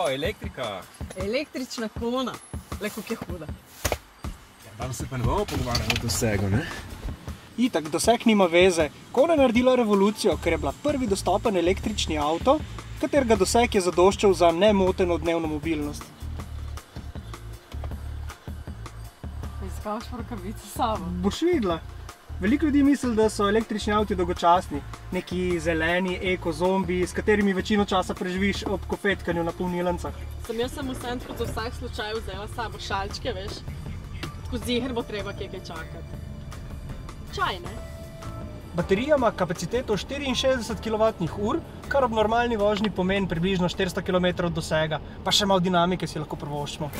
O, elektrika. Električna kona. Le, kako je huda. Danes se pa ne bomo pogovarjali o dosegu, ne? Itak, doseg nima veze. Kona je naredila revolucijo, ker je bila prvi dostopen električni avto, katerega doseg je zadoščal za nemoteno dnevno mobilnost. Iskavaš rokavice s sabo. Boš videla. Veliko ljudi misli, da so električni avti dolgočasni. Neki zeleni eko-zombi, s katerimi večino časa preživiš ob kofetkanju na polnilnicah. Jaz sem v centru za vsak slučaj vzela s sabo šalčke, veš. Tako ziher bo treba kaj čakati. Čaj, ne? Baterija ima kapaciteto 64 kWh, kar ob normalni vožnji pomeni približno 400 km dosega, pa še malo dinamike si lahko privoščimo.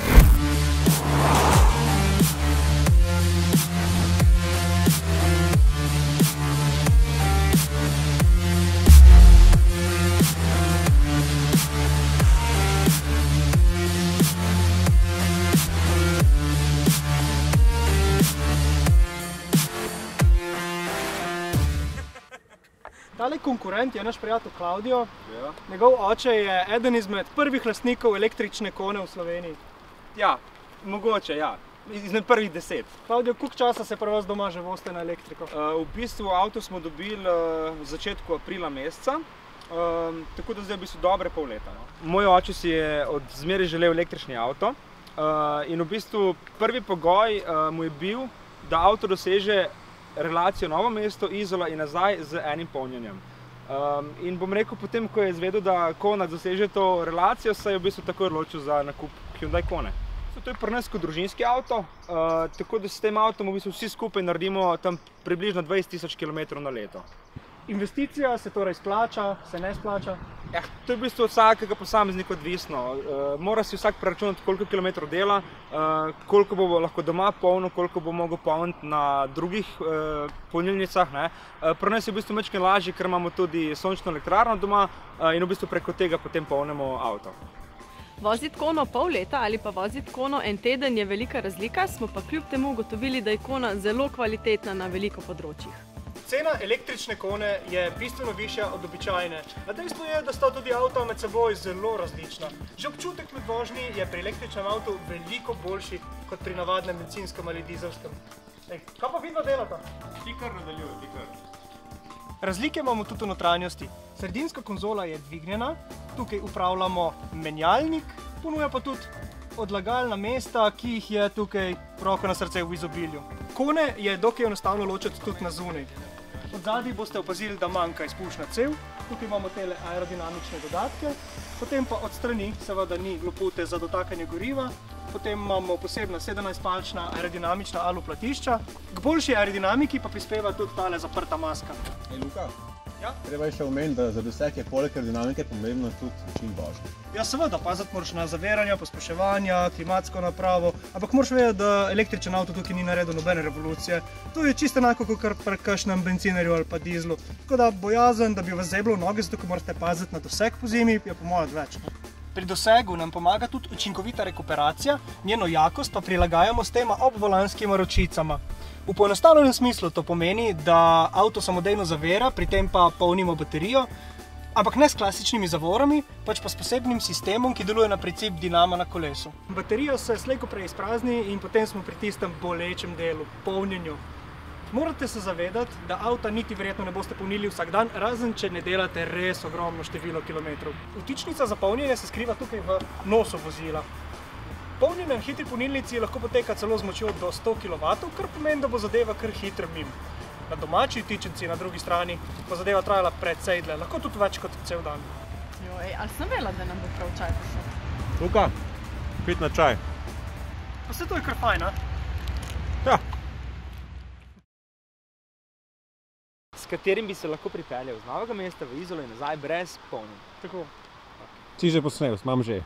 Tale konkurent je naš prijatelj Klaudijo. Njegov oče je eden izmed prvih lastnikov električne kone v Sloveniji. Ja, mogoče, ja. Izmed prvih 10. Klaudijo, koliko časa se pri vas doma že vozite na elektriko? V bistvu avto smo dobili v začetku aprila meseca, tako da zdaj v bistvu dobre pol leta. Moj oče si je od zmeraj želel električni avto in v bistvu prvi pogoj mu je bil, da avto doseže relacijo Novo mesto, Izola in nazaj z enim polnjenjem. In bom rekel, potem, ko je izvedel, da Kona doseže to relacijo, se je v bistvu takoj odločil za nakup Hyundai Kone. To je pri nas kot družinski avto, tako da s tem avtom v bistvu vsi skupaj naredimo tam približno 20 000 km na leto. Investicija se torej splača, se ne splača? Ja, to je v bistvu od vsakega posameznika odvisno. Mora si vsak preračunati, koliko kilometrov dela, koliko bo lahko doma polnil, koliko bo mogel polniti na drugih polnilnicah. Pri nas je v bistvu malo lažje, ker imamo tudi sončno elektrarno doma in v bistvu preko tega potem polnimo avto. Voziti kono pol leta ali pa voziti kono en teden je velika razlika, smo pa kljub temu ugotovili, da je kona zelo kvalitetna na veliko področjih. Cena električne kone je bistveno višja od običajne. A dejstvo je, da sta tudi avta med seboj zelo različna. Že občutek med vožnji je pri električnem avtu veliko boljši kot pri navadnem bencinskem ali dizelskem. Kaj pa vidva delata? Ti kar nadaljuj, ti kar. Razlike imamo tudi v notranjosti. Sredinska konzola je dvignjena, tukaj upravljamo menjalnik, ponuja pa tudi odlagalna mesta, ki jih je tukaj roko na srce v izobilju. Kone je dokaj enostavno ločiti tudi na zunaj. Od zadaj boste opazili, da manjka izpušna cev, tukaj imamo tele aerodinamične dodatke, potem pa od strani seveda ni lopute za dotakanje goriva, potem imamo posebna 17-palčna aerodinamična aluplatišča. K boljši aerodinamiki pa prispeva tudi tale zaprta maska. Luka, ja? treba je še omeniti, da za doseg je poleg aerodinamike pomembno tudi način vožnje. Ja, seveda, paziti moraš na zaviranja, pospeševanja, klimatsko napravo, ampak moraš vedeti, da električen avto tukaj ni naredil nobene revolucije. To je čisto enako kot pri kakšnem bencinarju ali pa dizlu. Tako da bojazen, da bi vas zeblo v noge, zato ko morate paziti na doseg po zimi, je po mojem odveč. Pri dosegu nam pomaga tudi učinkovita rekuperacija, njeno jakost pa prilagajamo s tema obvolanskima ročicama. V poenostavljenem smislu to pomeni, da avto samodejno zavira, pri tem pa polnimo baterijo, ampak ne s klasičnimi zavorami, pač pa s posebnim sistemom, ki deluje na princip dinama na kolesu. Baterija se slej ko prej izprazni in potem smo pri tistem bolečem delu, polnjenju. Morate se zavedati, da avta niti verjetno ne boste polnili vsak dan, razen če ne delate res ogromno število kilometrov. Vtičnica za polnjenje se skriva tukaj v nosu vozila. Polnjenje na hitri polnilnici lahko poteka celo z močjo do 100 kW, kar pomeni, da bo zadeva kar hitro mimo. Na domači vtičnici na drugi strani bo zadeva trajala precej dlje, lahko tudi več kot cel dan. Ali sem vedela, da nam bo prav čaj prišel? Luka, pit na čaj. Pa vse to je kar fajn, a? Ja. S katerim bi se lahko pripeljal z Novega mesta v Izolo in nazaj brez polnjenja. Tako. Si že posnel, imam že.